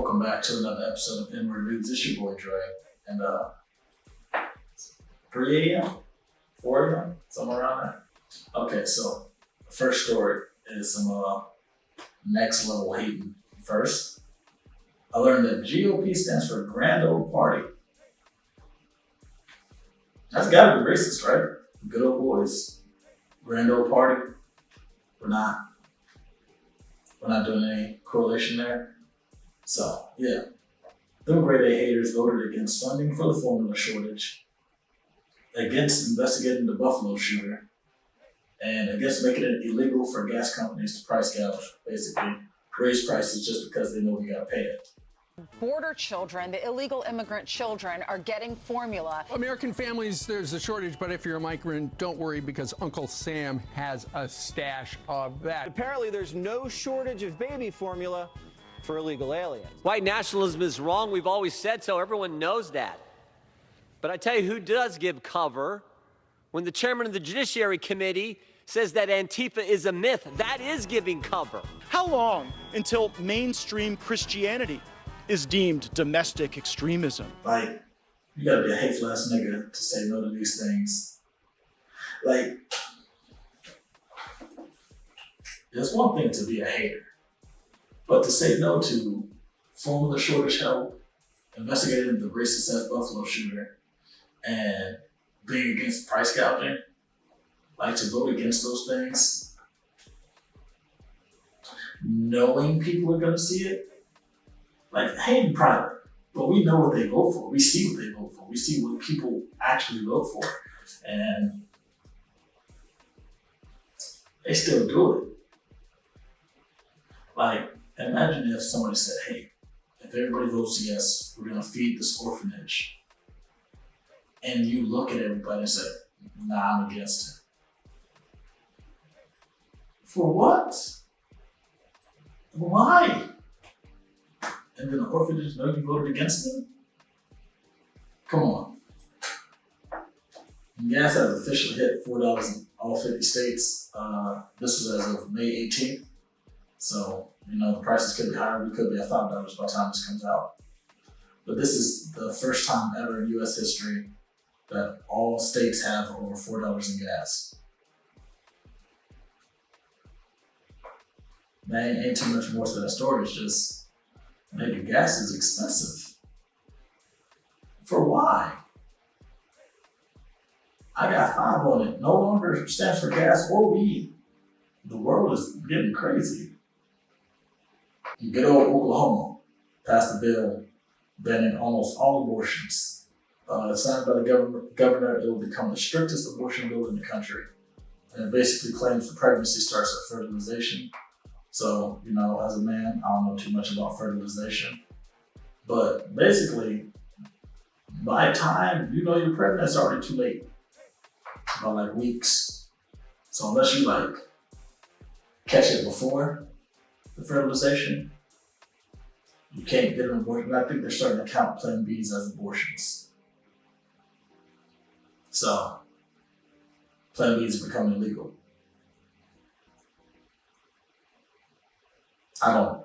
Welcome back to another episode of Inword News. It's your boy Dre, and 3 a.m., 4 a.m., somewhere around there. Okay, so the first story is some next level hating. First, I learned that GOP stands for Grand Old Party. That's gotta be racist, right? Good old boys, Grand Old Party. We're not doing any correlation there. So, yeah. Them grade A haters voted against funding for the formula shortage, against investigating the Buffalo shooter, and against making it illegal for gas companies to price gouge, basically raise prices just because they know we gotta pay it. Border children, the illegal immigrant children, are getting formula. American families, there's a shortage, but if you're a migrant, don't worry because Uncle Sam has a stash of that. Apparently, there's no shortage of baby formula for illegal aliens. White nationalism is wrong. We've always said so. Everyone knows that. But I tell you who does give cover when the chairman of the Judiciary Committee says that Antifa is a myth. That is giving cover. How long until mainstream Christianity is deemed domestic extremism? Like, you gotta be a hateful ass nigga to say no to these things. Like, it's one thing to be a hater, but to say no to formula shortage help, investigating the racist ass Buffalo shooter, and being against price gouging, like to vote against those things, knowing people are gonna see it, like hating private, but we know what they vote for. We see what they vote for. We see what people actually vote for, and they still do it. Like, imagine if somebody said, hey, if everybody votes yes, we're gonna feed this orphanage. And you look at everybody and say, nah, I'm against it. For what? Why? And then the orphanage know you voted against them? Come on. Gas has officially hit $4 in all 50 states. This was as of May 18th. So, the prices could be higher. We could be at $5 by the time this comes out. But this is the first time ever in U.S. history that all states have over $4 in gas. Man, ain't too much more to that story. It's just, nigga, gas is expensive. For why? I got 5 on it. No longer stands for gas or weed. The world is getting crazy. Good old Oklahoma passed a bill banning almost all abortions. Signed by the governor, it will become the strictest abortion bill in the country. And it basically claims the pregnancy starts at fertilization. So, as a man, I don't know too much about fertilization. But basically, by the time you're pregnant, it's already too late. About weeks. So unless you catch it before the fertilization, you can't get an abortion. I think they're starting to count Plan Bs as abortions. So Plan Bs are becoming illegal. I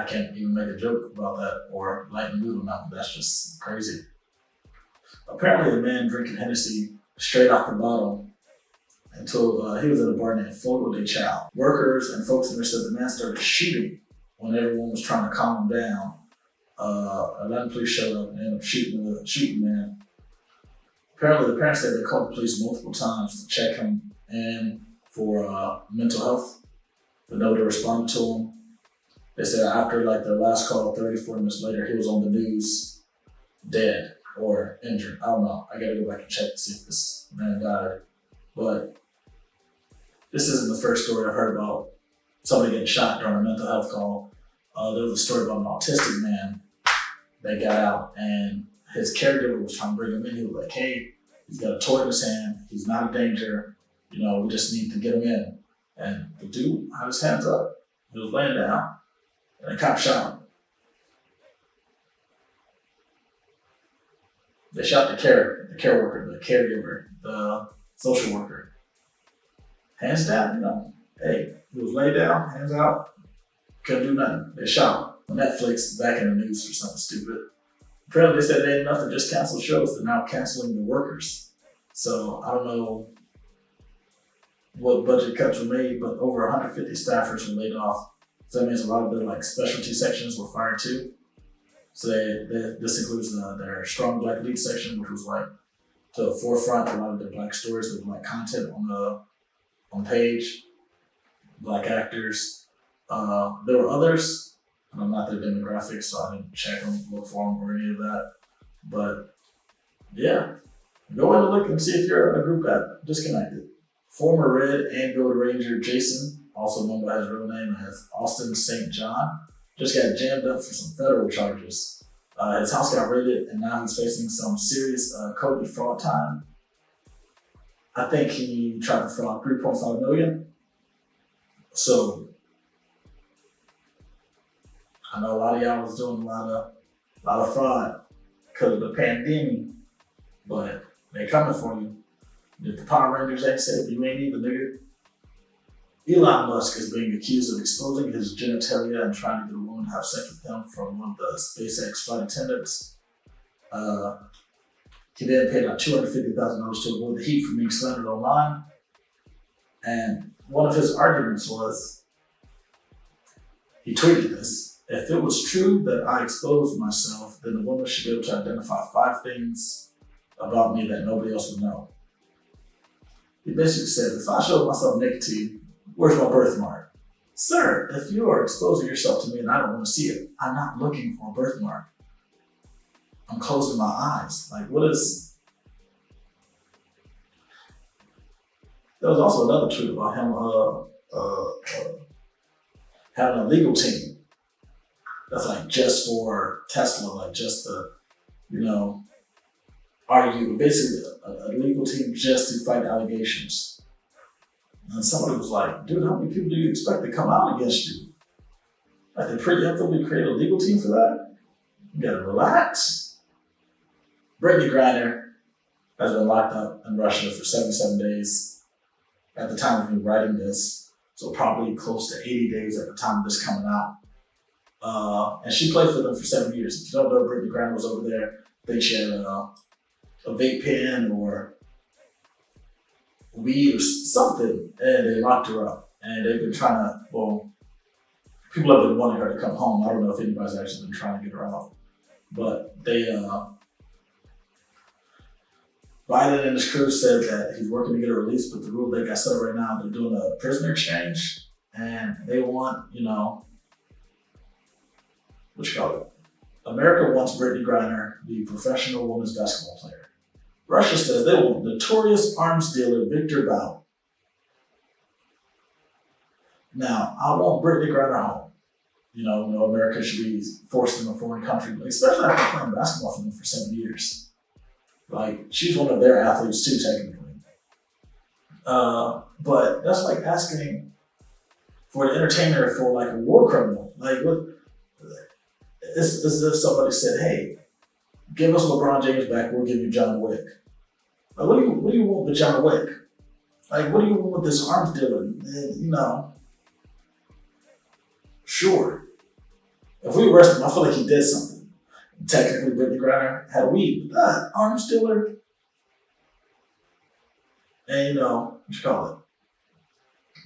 can't even make a joke about that or lighten the mood on that. That's just crazy. Apparently, a man drinking Hennessy straight off the bottle until he was at a bar named Fogo de Chao. Workers and folks in there said the man started shooting when everyone was trying to calm him down. A Latin police showed up and ended up shooting the man. Apparently, the parents said they called the police multiple times to check him in for mental health, but nobody responded to him. They said after their last call, 34 minutes later, he was on the news, dead or injured. I don't know. I gotta go back and check to see if this man died. But this isn't the first story I've heard about somebody getting shot during a mental health call. There was a story about an autistic man that got out and his caregiver was trying to bring him in. He was like, hey, he's got a toy in his hand. He's not a danger. We just need to get him in. And the dude had his hands up. He was laying down and a cop shot him. They shot the care worker, the caregiver, the social worker. Hands down, hey, he was laid down, hands out. couldn't do nothing. They shot Netflix back in the news for something stupid. Apparently they said they ain't enough to just cancel shows, they're now canceling the workers. So I don't know what budget cuts were made, but over 150 staffers were laid off. So that means a lot of their specialty sections were fired too. So this includes their strong black lead section, which was to the forefront, a lot of their black stories with black content on page, black actors. There were others, and I'm not their demographics, so I didn't check them, look for them, or any of that. But yeah, go in and look and see if a group got disconnected. Former Red and Gold Ranger Jason, also known by his real name as Austin St. John, just got jammed up for some federal charges. His house got raided, and now he's facing some serious COVID fraud time. I think he tried to fraud $3.5 million. So I know a lot of y'all was doing a lot of fraud because of the pandemic, but they coming for you. If the Power Rangers ain't safe, you ain't either, nigga. Elon Musk is being accused of exposing his genitalia and trying to get a woman to have sex with him from one of the SpaceX flight attendants. He then paid out $250,000 to avoid the heat from being slandered online. And one of his arguments was, he tweeted this: "If it was true that I exposed myself, then the woman should be able to identify 5 things about me that nobody else would know." He basically said, if I showed myself naked to you, where's my birthmark? Sir, if you are exposing yourself to me and I don't want to see it, I'm not looking for a birthmark. I'm closing my eyes. What is... There was also another tweet about him having a legal team that's just for Tesla, just to, argue, basically a legal team just to fight allegations. And somebody was like, dude, how many people do you expect to come out against you? They preemptively create a legal team for that? You gotta relax. Brittany Griner has been locked up in Russia for 77 days at the time of me writing this, so probably close to 80 days at the time of this coming out. And she played for them for 7 years. If you don't know, Brittany Griner was over there. I think she had a vape pen or weed or something, and they locked her up. And they've been trying to, people have been wanting her to come home. I don't know if anybody's actually been trying to get her out. But Biden and his crew said that he's working to get her released, but the rule they got set up right now, they're doing a prisoner exchange, and they want, America wants Brittany Griner, the professional women's basketball player. Russia says they want notorious arms dealer Victor Bout. Now, I want Brittany Griner home. No America should be forced in a foreign country, especially after playing basketball for them for 7 years. She's one of their athletes too, technically. But that's like asking for an entertainer for a war criminal. It's as if somebody said, hey, give us LeBron James back, we'll give you John Wick. What do you want with John Wick? What do you want with this arms dealer? Sure. If we arrest him, I feel like he did something. Technically, Brittany Griner had weed, but that arms dealer, and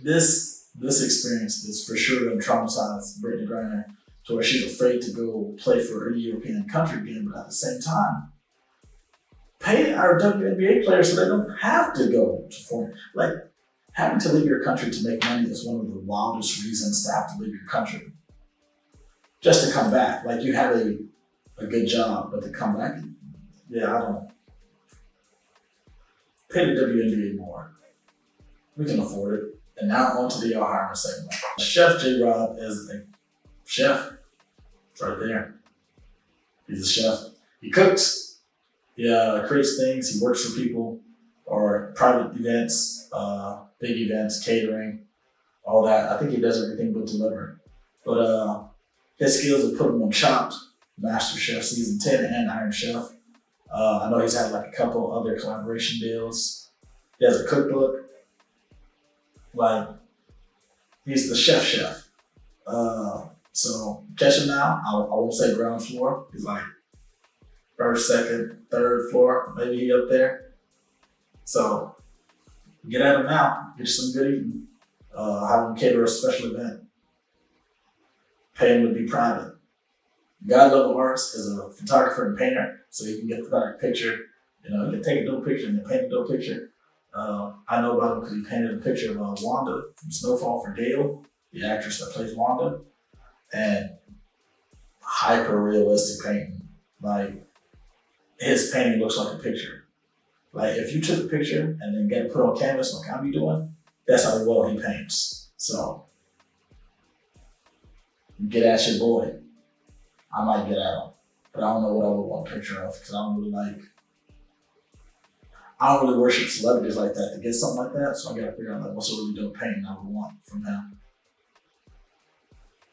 this experience is for sure going to traumatize Brittany Griner to where she's afraid to go play for a European country again, but at the same time, pay our WNBA players so they don't have to go to foreign. Having to leave your country to make money is one of the wildest reasons to have to leave your country. Just to come back. You have a good job, but to come back, I don't. Pay the WNBA more. We can afford it. And now on to the hiring segment. Chef J-Rob is a chef. It's right there. He's a chef. He cooks. He creates things. He works for people or private events, big events, catering, all that. I think he does everything but deliver. But his skills have put him on Chopped, Master Chef Season 10, and Iron Chef. I know he's had a couple other collaboration deals. He has a cookbook. He's the chef. So catch him now. I won't say ground floor. He's like first, second, third floor. Maybe he up there. So get at him now. Get you some good eating. Have him cater a special event. Pay him to be private. God Level Arts is a photographer and painter, so you can get the right picture. You know, you can take a dope picture and then paint a dope picture. I know about him because he painted a picture of Wanda from Snowfall for Gale, the actress that plays Wanda, and hyper realistic painting. Like his painting looks like a picture. Like if you took a picture and then get it put on canvas like I be doing, that's how well he paints. So get at your boy. I might get at him, but I don't know what I would want a picture of because I don't really worship celebrities like that to get something like that. So I gotta figure out like what's a really dope painting I would want from him.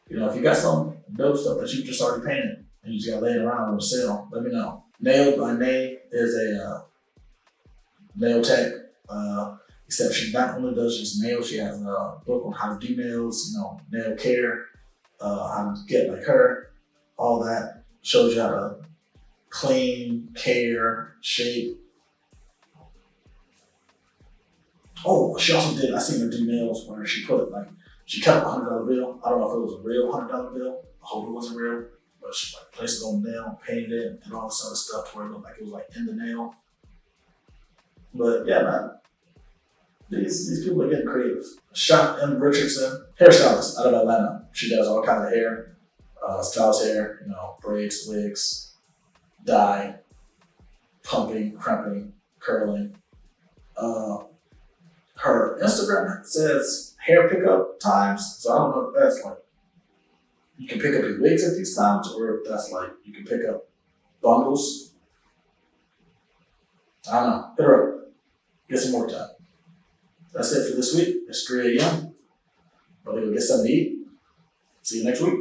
You know, if you got some dope stuff that you just already painted and you just got laying around on sale, let me know. Nailed by Nay is a nail tech. Except she not only does just nails, she has a book on how to do nails, you know, nail care, how to get like her, all that. Shows you how to clean, care, shape. Oh, she also did, I seen her do nails where she put like, she cut a $100 bill. I don't know if it was a real $100 bill. I hope it wasn't real. But she like placed it on the nail, painted it, and all this other stuff to where it looked like it was like in the nail. But yeah, man. These people are getting creative. Shot M. Richardson, hairstylist out of Atlanta. She does all kinds of hair, styles hair, you know, braids, wigs, dye, pumping, crimping, curling. Her Instagram says hair pickup times, so I don't know if that's like you can pick up your wigs at these times or if that's like you can pick up bundles. I don't know. Hit her up. Get some work done. That's it for this week. It's 3 a.m. But we'll get something to eat. See you next week.